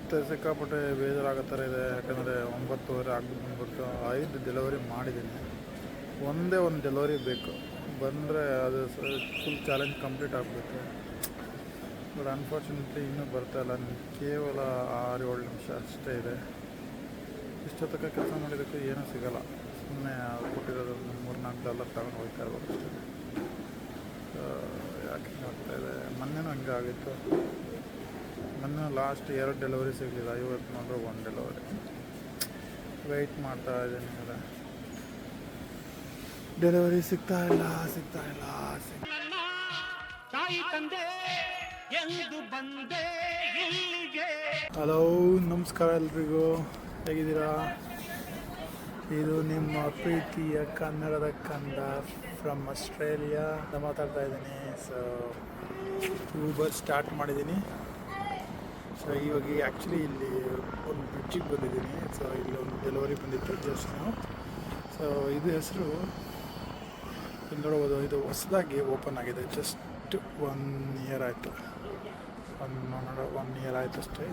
ಮತ್ತು ಸಿಕ್ಕಾಪಟ್ಟೆ ಬೇಜಾರಾಗೋ ಥರ ಇದೆ. ಯಾಕಂದರೆ 9:30 ಆಗ್ಬಿಟ್ಟು 5 ಡೆಲಿವರಿ ಮಾಡಿದ್ದೀನಿ. ಒಂದೇ ಒಂದು ಡೆಲಿವರಿ ಬೇಕು, ಬಂದರೆ ಅದು ಫುಲ್ ಚಾಲೆಂಜ್ ಕಂಪ್ಲೀಟ್ ಆಗಬೇಕು. ಬಟ್ ಅನ್ಫಾರ್ಚುನೇಟ್ಲಿ ಇನ್ನೂ ಬರ್ತಾಯಿಲ್ಲ. ಕೇವಲ 6-7 ನಿಮಿಷ ಅಷ್ಟೇ ಇದೆ. ಇಷ್ಟೊತ್ತಕ್ಕೆ ಕೆಲಸ ಮಾಡಿದ್ದಕ್ಕೂ ಏನೂ ಸಿಗೋಲ್ಲ. ಸುಮ್ಮನೆ ಕೊಟ್ಟಿರೋದು $3-4 ತಗೊಂಡು ಹೋಗ್ತಾ ಇರ್ಬೋದು ಅಷ್ಟೇ. ಯಾಕೆ ಹಿಂಗೆ ಆಗ್ತಾಯಿದೆ? ಮೊನ್ನೆನೂ ಹಂಗೆ ಆಗಿತ್ತು. ಮೊನ್ನೆ ಲಾಸ್ಟ್ 2 ಡೆಲಿವರಿ ಸಿಗಲಿಲ್ಲ. ಇವತ್ತು ಮಾತ್ರ 1 ಡೆಲಿವರಿ. ವೆಯ್ಟ್ ಮಾಡ್ತಾ ಇದ್ದೀನಿ. ಮೇಲೆ ಡೆಲಿವರಿ ಸಿಗ್ತಾ ಇಲ್ಲ. ಹಲೋ, ನಮಸ್ಕಾರ ಎಲ್ರಿಗೂ. ಹೇಗಿದ್ದೀರಾ? ಇದು ನಿಮ್ಮ ಪ್ರೀತಿಯ ಕನ್ನಡದ ಕಂದ ಫ್ರಮ್ ಆಸ್ಟ್ರೇಲಿಯಾ ಮಾತಾಡ್ತಾ ಇದ್ದೀನಿ. ಸೊ ಊಬರ್ ಸ್ಟಾರ್ಟ್ ಮಾಡಿದ್ದೀನಿ. ಸೊ ಇವಾಗ ಆ್ಯಕ್ಚುಲಿ ಇಲ್ಲಿ ಒಂದು ಬ್ರಿಡ್ಜಿಗೆ ಬಂದಿದ್ದೀನಿ. ಸೊ ಇಲ್ಲಿ ಒಂದು ಡೆಲಿವರಿ ಬಂದಿತ್ತು ಜಸ್ಟ್. ಸೊ ಇದು ಹೆಸರು ನೋಡ್ಬೋದು. ಇದು ಹೊಸದಾಗಿ ಓಪನ್ ಆಗಿದೆ. ಜಸ್ಟ್ 1 ಇಯರ್ ಆಯಿತು. 1 ಇಯರ್ ಆಯಿತು ಅಷ್ಟೇ.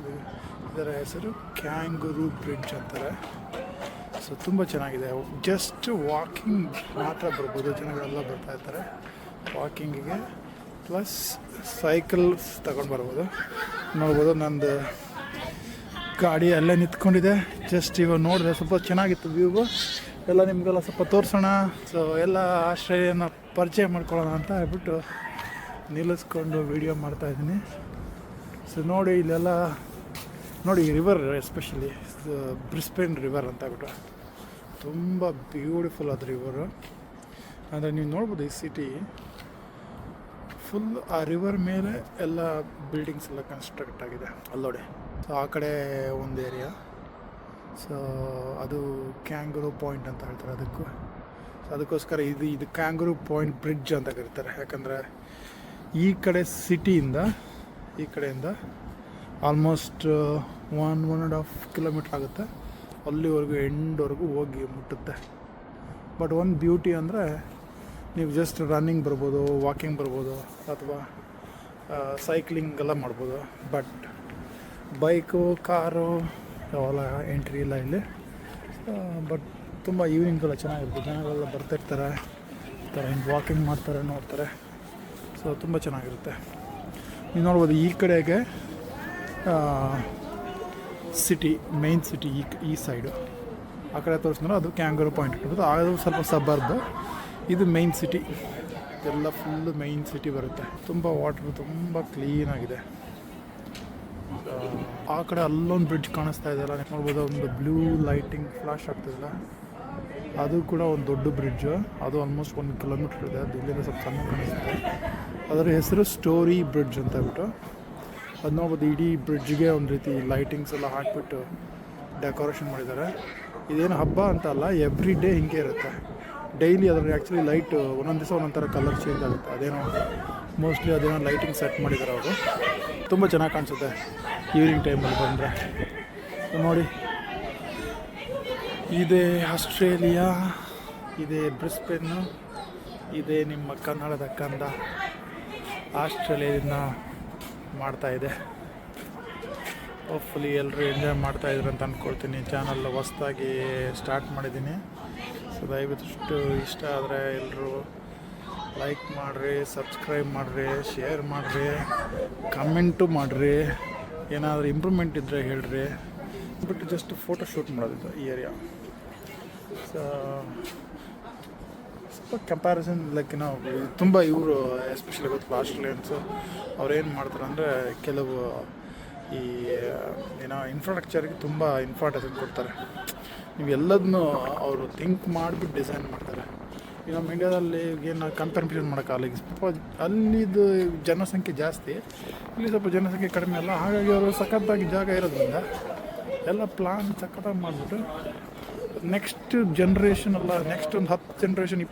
ಇದರ ಹೆಸರು ಕ್ಯಾಂಗರೂ ಬ್ರಿಡ್ಜ್ ಅಂತಾರೆ. ಸೊ ತುಂಬ ಚೆನ್ನಾಗಿದೆ. ಜಸ್ಟ್ ವಾಕಿಂಗ್ ಮಾತ್ರ ಬರ್ಬೋದು. ಜನಗಳೆಲ್ಲ ಬರ್ತಾ ಇರ್ತಾರೆ ವಾಕಿಂಗಿಗೆ. ಪ್ಲಸ್ ಸೈಕಲ್ಸ್ ತಗೊಂಡು ಬರ್ಬೋದು. ನೋಡ್ಬೋದು ನಂದು ಗಾಡಿ ಅಲ್ಲೇ ನಿಂತ್ಕೊಂಡಿದೆ. ಜಸ್ಟ್ ಇವಾಗ ನೋಡಿದೆ, ಸ್ವಲ್ಪ ಚೆನ್ನಾಗಿತ್ತು ವ್ಯೂವು ಎಲ್ಲ. ನಿಮಗೆಲ್ಲ ಸ್ವಲ್ಪ ತೋರಿಸೋಣ. ಸೊ ಎಲ್ಲ ಆಸ್ಟ್ರೇಲಿಯಾನ ಪರಿಚಯ ಮಾಡ್ಕೊಳ್ಳೋಣ ಅಂತ ಹೇಳ್ಬಿಟ್ಟು ನಿಲ್ಲಿಸ್ಕೊಂಡು ವೀಡಿಯೋ ಮಾಡ್ತಾಯಿದ್ದೀನಿ. ಸೊ ನೋಡಿ, ಇಲ್ಲೆಲ್ಲ ನೋಡಿ ರಿವರ್, ಎಸ್ಪೆಷಲಿ ಬ್ರಿಸ್ಬೇನ್ ರಿವರ್ ಅಂತ ಹೇಳ್ಬಿಟ್ಟು ತುಂಬ ಬ್ಯೂಟಿಫುಲ್ ಆದ ರಿವರು. ಅಂದರೆ ನೀವು ನೋಡ್ಬೋದು ಈ ಸಿಟಿ ಫುಲ್ ಆ ರಿವರ್ ಮೇಲೆ ಎಲ್ಲ ಬಿಲ್ಡಿಂಗ್ಸ್ ಎಲ್ಲ ಕನ್ಸ್ಟ್ರಕ್ಟ್ ಆಗಿದೆ. ಅಲ್ಲಿ ನೋಡಿ. ಸೊ ಆ ಕಡೆ ಒಂದು ಏರಿಯಾ. ಸೊ ಅದು ಕ್ಯಾಂಗರೂ ಪಾಯಿಂಟ್ ಅಂತ ಹೇಳ್ತಾರೆ ಅದಕ್ಕೋಸ್ಕರ ಇದು ಕ್ಯಾಂಗರೂ ಪಾಯಿಂಟ್ ಬ್ರಿಡ್ಜ್ ಅಂತ ಕರೀತಾರೆ. ಯಾಕಂದರೆ ಈ ಕಡೆಯಿಂದ ಆಲ್ಮೋಸ್ಟ್ 1.5 ಕಿಲೋಮೀಟ್ರ್ ಆಗುತ್ತೆ. ಅಲ್ಲಿವರೆಗೂ ಎಂಡ್ವರೆಗೂ ಹೋಗಿ ಮುಟ್ಟುತ್ತೆ. ಬಟ್ ಒಂದು ಬ್ಯೂಟಿ ಅಂದರೆ ನೀವು ಜಸ್ಟ್ ರನ್ನಿಂಗ್ ಬರ್ಬೋದು, ವಾಕಿಂಗ್ ಬರ್ಬೋದು, ಅಥವಾ ಸೈಕ್ಲಿಂಗ್ ಎಲ್ಲ ಮಾಡ್ಬೋದು. ಬಟ್ ಬೈಕು, ಕಾರು ಅವೆಲ್ಲ ಎಂಟ್ರಿ ಇಲ್ಲ ಇಲ್ಲಿ. ಬಟ್ ತುಂಬ ಈವ್ನಿಂಗೆಲ್ಲ ಚೆನ್ನಾಗಿರುತ್ತೆ. ಜನಗಳೆಲ್ಲ ಬರ್ತಾಯಿರ್ತಾರೆ, ಹಿಂಗೆ ವಾಕಿಂಗ್ ಮಾಡ್ತಾರೆ, ನೋಡ್ತಾರೆ. ಸೊ ತುಂಬ ಚೆನ್ನಾಗಿರುತ್ತೆ. ನೀವು ನೋಡ್ಬೋದು ಈ ಕಡೆಗೆ ಸಿಟಿ, ಮೇನ್ ಸಿಟಿ ಈ ಸೈಡು. ಆ ಕಡೆ ತೋರಿಸಿದ್ರೆ ಅದು ಕ್ಯಾಂಗರೂ ಪಾಯಿಂಟ್ ಇರ್ಬೋದು. ಅದು ಸ್ವಲ್ಪ ಸಬರ್ಬ್. ಇದು ಮೇನ್ ಸಿಟಿ. ಎಲ್ಲ ಫುಲ್ಲು ಮೇನ್ ಸಿಟಿ ಬರುತ್ತೆ. ತುಂಬ ವಾಟ್ರ್ ತುಂಬ ಕ್ಲೀನಾಗಿದೆ. ಆ ಕಡೆ ಅಲ್ಲೊಂದು ಬ್ರಿಡ್ಜ್ ಕಾಣಿಸ್ತಾ ಇದೆಯಲ್ಲ, ನೋಡ್ಬೋದು. ಒಂದು ಬ್ಲೂ ಲೈಟಿಂಗ್ ಫ್ಲಾಶ್ ಆಗ್ತಿಲ್ಲ. ಅದು ಕೂಡ ಒಂದು ದೊಡ್ಡ ಬ್ರಿಡ್ಜು. ಅದು ಆಲ್ಮೋಸ್ಟ್ 1 ಕಿಲೋಮೀಟ್ರ್ ಇದೆ. ಅದು ಇಲ್ಲಿಂದ ಸ್ವಲ್ಪ ಸಣ್ಣ ಕಾಣಿಸುತ್ತೆ. ಅದರ ಹೆಸರು ಸ್ಟೋರಿ ಬ್ರಿಡ್ಜ್ ಅಂತ ಹೇಳ್ಬಿಟ್ಟು. ಅದು ನೋಡ್ಬೋದು. ಇಡೀ ಬ್ರಿಡ್ಜ್ಗೆ ಒಂದು ರೀತಿ ಲೈಟಿಂಗ್ಸ್ ಎಲ್ಲ ಹಾಕಿಬಿಟ್ಟು ಡೆಕೋರೇಷನ್ ಮಾಡಿದ್ದಾರೆ. ಇದೇನು ಹಬ್ಬ ಅಂತ ಅಲ್ಲ, ಎವ್ರಿ ಡೇ ಹಿಂಗೆ ಇರುತ್ತೆ. ಡೈಲಿ ಅದರಲ್ಲಿ ಆ್ಯಕ್ಚುಲಿ ಲೈಟ್ ಒಂದೊಂದು ದಿವಸ ಒಂದೊಂದು ಥರ ಕಲರ್ ಚೇಂಜ್ ಆಗುತ್ತೆ. ಅದೇನೋ ಲೈಟಿಂಗ್ ಸೆಟ್ ಮಾಡಿದ್ದಾರೆ ಅವರು. ತುಂಬ ಚೆನ್ನಾಗಿ ಕಾಣಿಸುತ್ತೆ ಈವ್ನಿಂಗ್ ಟೈಮಲ್ಲಿ ಬಂದರೆ. ನೋಡಿ, ಇದೇ ಆಸ್ಟ್ರೇಲಿಯಾ, ಇದೇ ಬ್ರಿಸ್ಬೇನು, ಇದೇ ನಿಮ್ಮ ಕನ್ನಡದ ಕಂದ ಆಸ್ಟ್ರೇಲಿಯಾದಿಂದ ಮಾಡ್ತಾಯಿದೆ. ಹೋಪ್ಫುಲಿ ಎಲ್ಲರೂ ಎಂಜಾಯ್ ಮಾಡ್ತಾಯಿದ್ರು ಅಂತ ಅಂದ್ಕೊಳ್ತೀನಿ. ಚಾನಲ್ ಹೊಸ್ದಾಗಿ ಸ್ಟಾರ್ಟ್ ಮಾಡಿದ್ದೀನಿ. ಸೊ ದಯವಿಟ್ಟು ಇಷ್ಟ ಆದರೆ ಎಲ್ಲರೂ ಲೈಕ್ ಮಾಡಿರಿ, ಸಬ್ಸ್ಕ್ರೈಬ್ ಮಾಡಿರಿ, ಶೇರ್ ಮಾಡಿರಿ, ಕಮೆಂಟು ಮಾಡಿರಿ. ಏನಾದರೂ ಇಂಪ್ರೂವ್ಮೆಂಟ್ ಇದ್ದರೆ ಹೇಳ್ರಿ. ಬಿಟ್ಟು ಜಸ್ಟ್ ಫೋಟೋ ಶೂಟ್ ಮಾಡೋದಿತ್ತು ಈ ಏರಿಯಾ. ಸೊ ಸ್ವಲ್ಪ ಕಂಪ್ಯಾರಿಸನ್ ಲೈಕ್ ತುಂಬ ಇವರು ಎಸ್ಪೆಷಲಿ ಗೊತ್ತು ಆಸ್ಟ್ರೇಲಿಯನ್ಸು ಅವ್ರೇನು ಮಾಡ್ತಾರೆ ಅಂದರೆ ಕೆಲವು ಈ ಇನ್ಫ್ರಾಸ್ಟ್ರಕ್ಚರ್ಗೆ ತುಂಬ ಇಂಪಾರ್ಟೆನ್ಸ್ ಕೊಡ್ತಾರೆ. ನೀವು ಎಲ್ಲದನ್ನೂ ಅವರು ಥಿಂಕ್ ಮಾಡಿಬಿಟ್ಟು ಡಿಸೈನ್ ಮಾಡ್ತಾರೆ. ಈಗ ನಮ್ಮ ಇಂಡಿಯಾದಲ್ಲಿ ಏನು ಕಂಪೇರಿಸನ್ ಮಾಡೋಕ್ಕಾಗಲ್ಲ. ಈಗ ಸ್ವಲ್ಪ ಅಲ್ಲಿದು ಜನಸಂಖ್ಯೆ ಜಾಸ್ತಿ, ಇಲ್ಲಿ ಸ್ವಲ್ಪ ಜನಸಂಖ್ಯೆ ಕಡಿಮೆ ಅಲ್ಲ. ಹಾಗಾಗಿ ಅವರು ಸಖತ್ತಾಗಿ ಜಾಗ ಇರೋದ್ರಿಂದ ಎಲ್ಲ ಪ್ಲಾನ್ ಸಖತ್ತಾಗಿ ಮಾಡಿಬಿಟ್ಟು ನೆಕ್ಸ್ಟ್ ಜನ್ರೇಷನ್ ಅಲ್ಲ, ನೆಕ್ಸ್ಟ್ ಒಂದು 10 ಜನ್ರೇಷನ್